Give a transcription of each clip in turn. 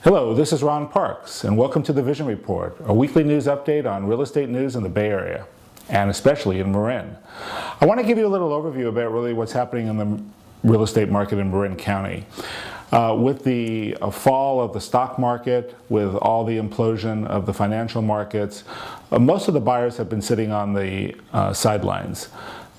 Hello, this is Ron Parks, and welcome to the Vision Report, a weekly news update on real estate news in the Bay Area, and especially in Marin. I want to give you a little overview about really what's happening in the real estate market in Marin County. With the fall of the stock market, with all the implosion of the financial markets, most of the buyers have been sitting on the sidelines.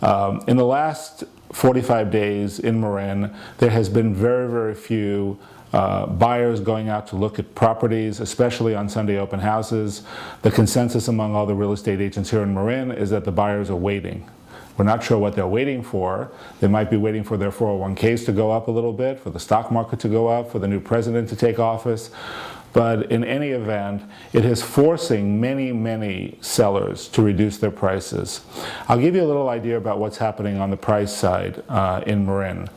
In the last 45 days in Marin, there has been very few buyers going out to look at properties, especially on Sunday open houses. The consensus among all the real estate agents here in Marin is that the buyers are waiting. We're not sure what they're waiting for. They might be waiting for their 401ks to go up a little bit, for the stock market to go up, for the new president to take office. But in any event, it is forcing many sellers to reduce their prices. I'll give you a little idea about what's happening on the price side in Marin.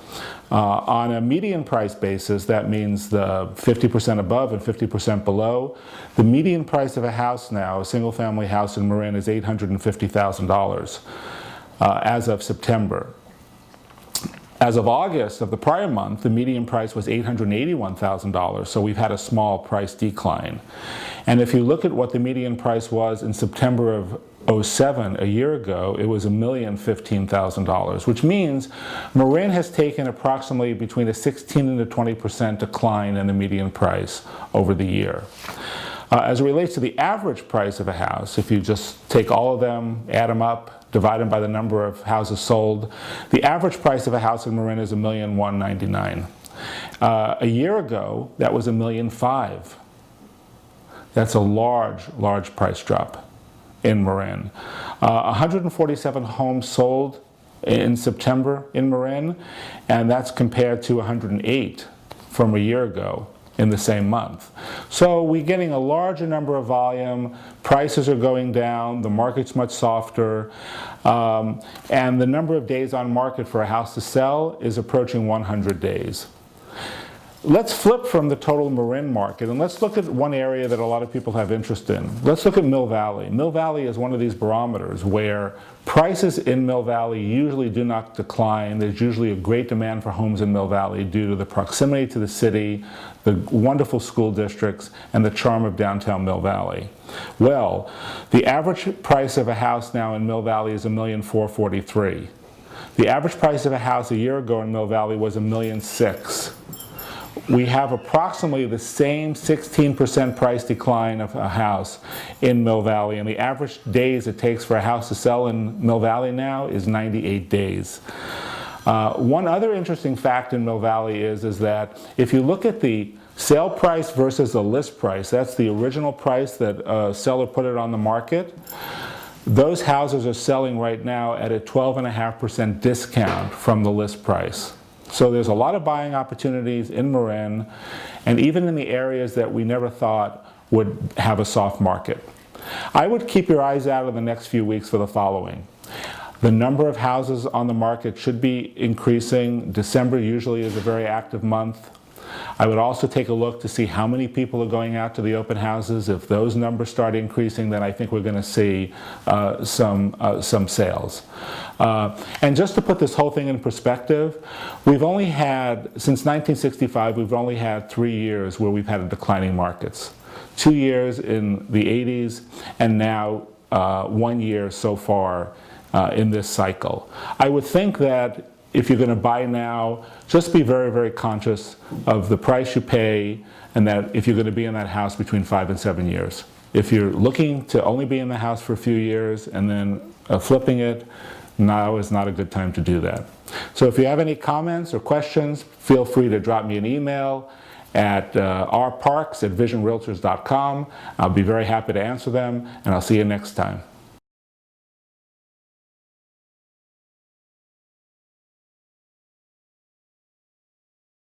On a median price basis, that means the 50% above and 50% below. The median price of a house now, a single-family house in Marin, is $850,000 as of September. As of August of the prior month, the median price was $881,000, so we've had a small price decline. And if you look at what the median price was in September of '07, a year ago, it was $1,015,000, which means Marin has taken approximately between a 16 and a 20% decline in the median price over the year. As it relates to the average price of a house, if you just take all of them, add them up, divide them by the number of houses sold, the average price of a house in Marin is $1,199,000. A year ago, that was $1,005,000. That's a large price drop in Marin. 147 homes sold in September in Marin, and that's compared to 108 from a year ago in the same month. So we're getting a larger number of volume, prices are going down, the market's much softer, and the number of days on market for a house to sell is approaching 100 days. Let's flip from the total Marin market and let's look at one area that a lot of people have interest in. Let's look at Mill Valley. Mill Valley is one of these barometers where prices in Mill Valley usually do not decline. There's usually a great demand for homes in Mill Valley due to the proximity to the city, the wonderful school districts, and the charm of downtown Mill Valley. Well, the average price of a house now in Mill Valley is $1,443,000. The average price of a house a year ago in Mill Valley was $1,006,000. We have approximately the same 16% price decline of a house in Mill Valley, and the average days it takes for a house to sell in Mill Valley now is 98 days. One other interesting fact in Mill Valley is that if you look at the sale price versus the list price, that's the original price that a seller put it on the market, those houses are selling right now at a 12.5% discount from the list price. So there's a lot of buying opportunities in Marin, and even in the areas that we never thought would have a soft market. I would keep your eyes out in the next few weeks for the following. The number of houses on the market should be increasing. December usually is a very active month. I would also take a look to see how many people are going out to the open houses. If those numbers start increasing, then I think we're going to see some sales. And just to put this whole thing in perspective, we've only had, since 1965, we've only had 3 years where we've had declining markets. 2 years in the 80s, and now 1 year so far in this cycle. I would think that if you're going to buy now, just be very conscious of the price you pay, and that if you're going to be in that house between 5 and 7 years. If you're looking to only be in the house for a few years and then flipping it, now is not a good time to do that. So if you have any comments or questions, feel free to drop me an email at rparks@visionrealtors.com. I'll be very happy to answer them, and I'll see you next time.